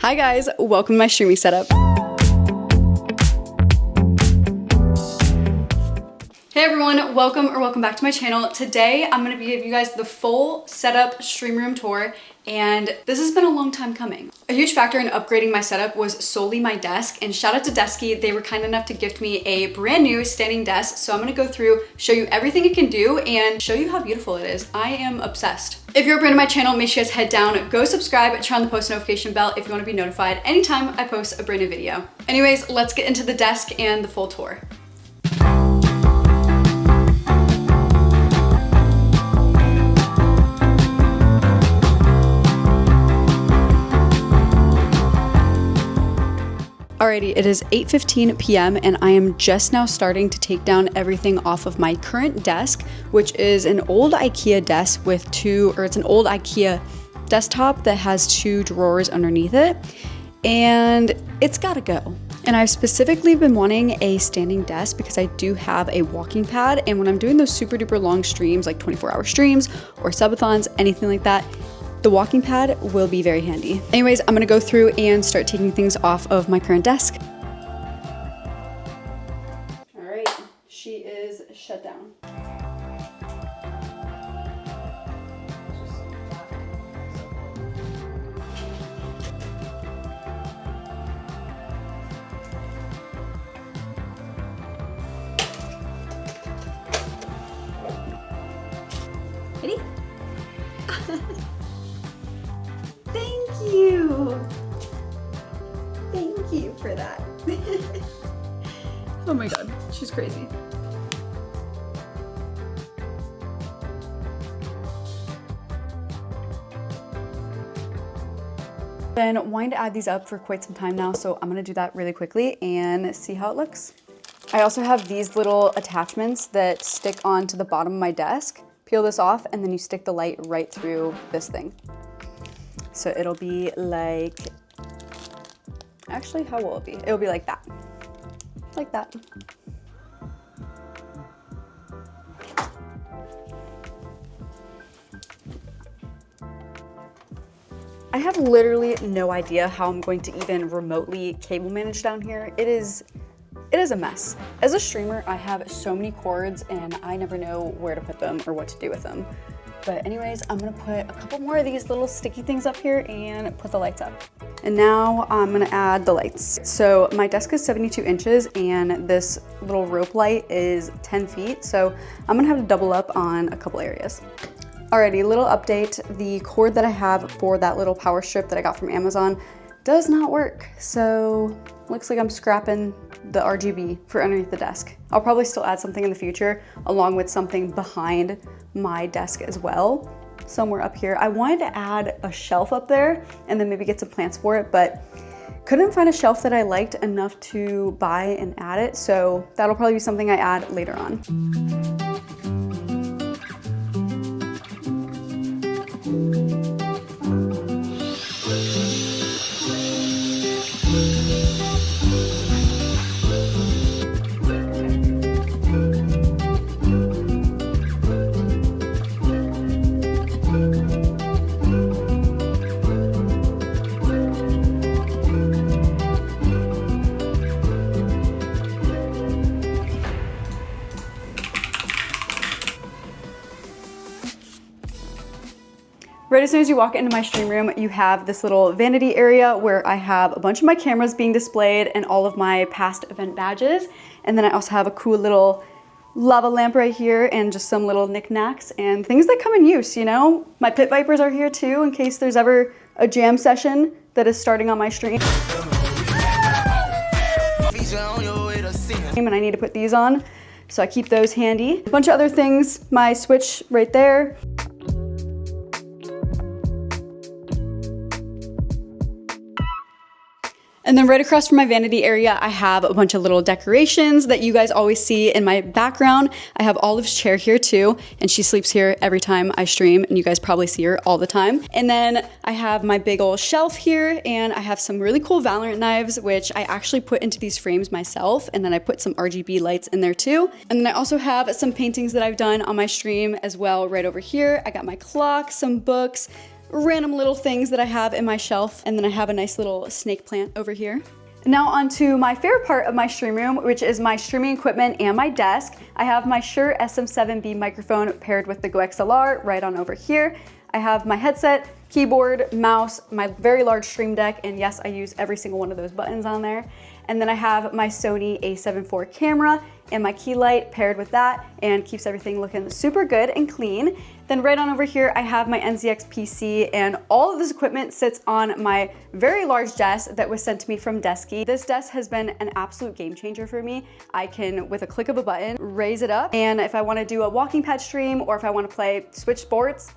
Hi guys, welcome to my streaming setup. Hey everyone, welcome back to my channel. Today I'm going to be giving you guys the full setup stream room tour, and this has been a long time coming. A huge factor in upgrading my setup was solely my desk, and shout out to Desky. They were kind enough to gift me a brand new standing desk, so I'm going to go through, show you everything it can do, and show you how beautiful it is. I am obsessed. If you're a brand new to my channel, make sure you guys head down, go subscribe, turn on the post notification bell if you want to be notified anytime I post a brand new video. Anyways, let's get into the desk and the full tour. Alrighty, it is 8:15 p.m. and I am just now starting to take down everything off of my current desk, which is an old IKEA desk with it's an old IKEA desktop that has two drawers underneath it, and it's gotta go. And I've specifically been wanting a standing desk because I do have a walking pad, and when I'm doing those super duper long streams, like 24-hour streams or subathons, anything like that, the walking pad will be very handy. Anyways, I'm gonna go through and start taking things off of my current desk. All right, she is shut down. Ready? Thank you for that. Oh my god, she's crazy. Been wanting to add these up for quite some time now, so I'm gonna do that really quickly and see how it looks. I also have these little attachments that stick onto the bottom of my desk. Peel this off and then you stick the light right through this thing. So it'll be like, actually, how will it be? It'll be like that. Like that. I have literally no idea how I'm going to even remotely cable manage down here. It is a mess. As a streamer, I have so many cords and I never know where to put them or what to do with them. But anyways, I'm gonna put a couple more of these little sticky things up here and put the lights up. And now I'm gonna add the lights. So my desk is 72 inches and this little rope light is 10 feet. So I'm gonna have to double up on a couple areas. Alrighty, little update. The cord that I have for that little power strip that I got from Amazon does not work. So looks like I'm scrapping the RGB for underneath the desk. I'll probably still add something in the future along with something behind my desk as well, somewhere up here. I wanted to add a shelf up there and then maybe get some plants for it, but couldn't find a shelf that I liked enough to buy and add it, so that'll probably be something I add later on. Right as soon as you walk into my stream room, you have this little vanity area where I have a bunch of my cameras being displayed and all of my past event badges. And then I also have a cool little lava lamp right here and just some little knickknacks and things that come in use, you know? My pit vipers are here too in case there's ever a jam session that is starting on my stream. And I need to put these on, so I keep those handy. A bunch of other things, my Switch right there. And then right across from my vanity area, I have a bunch of little decorations that you guys always see in my background. I have Olive's chair here too, and she sleeps here every time I stream, and you guys probably see her all the time. And then I have my big old shelf here, and I have some really cool Valorant knives, which I actually put into these frames myself, and then I put some RGB lights in there too. And then I also have some paintings that I've done on my stream as well right over here. I got my clock, some books, random little things that I have in my shelf. And then I have a nice little snake plant over here. Now onto my favorite part of my stream room, which is my streaming equipment and my desk. I have my Shure SM7B microphone paired with the Go XLR right on over here. I have my headset, keyboard, mouse, my very large stream deck, and yes, I use every single one of those buttons on there. And then I have my Sony a7 IV camera and my key light paired with that, and keeps everything looking super good and clean. Then right on over here, I have my NZX PC, and all of this equipment sits on my very large desk that was sent to me from Desky. This desk has been an absolute game changer for me. I can, with a click of a button, raise it up, and if I wanna do a walking pad stream or if I wanna play Switch Sports,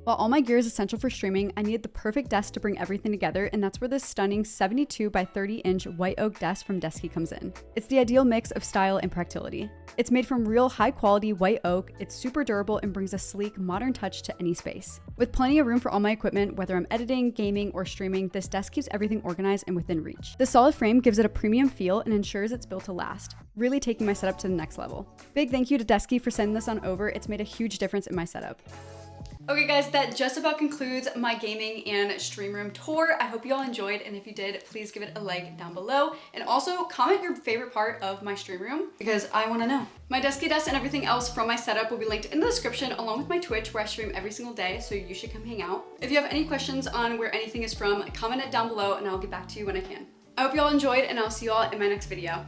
while all my gear is essential for streaming, I needed the perfect desk to bring everything together, and that's where this stunning 72 by 30 inch white oak desk from Desky comes in. It's the ideal mix of style and practicality. It's made from real high quality white oak, it's super durable and brings a sleek, modern touch to any space. With plenty of room for all my equipment, whether I'm editing, gaming, or streaming, this desk keeps everything organized and within reach. The solid frame gives it a premium feel and ensures it's built to last, really taking my setup to the next level. Big thank you to Desky for sending this on over. It's made a huge difference in my setup. Okay guys, that just about concludes my gaming and stream room tour. I hope you all enjoyed, and if you did, please give it a like down below. And also comment your favorite part of my stream room because I wanna know. My Desky Desk and everything else from my setup will be linked in the description along with my Twitch where I stream every single day, so you should come hang out. If you have any questions on where anything is from, comment it down below and I'll get back to you when I can. I hope you all enjoyed, and I'll see you all in my next video.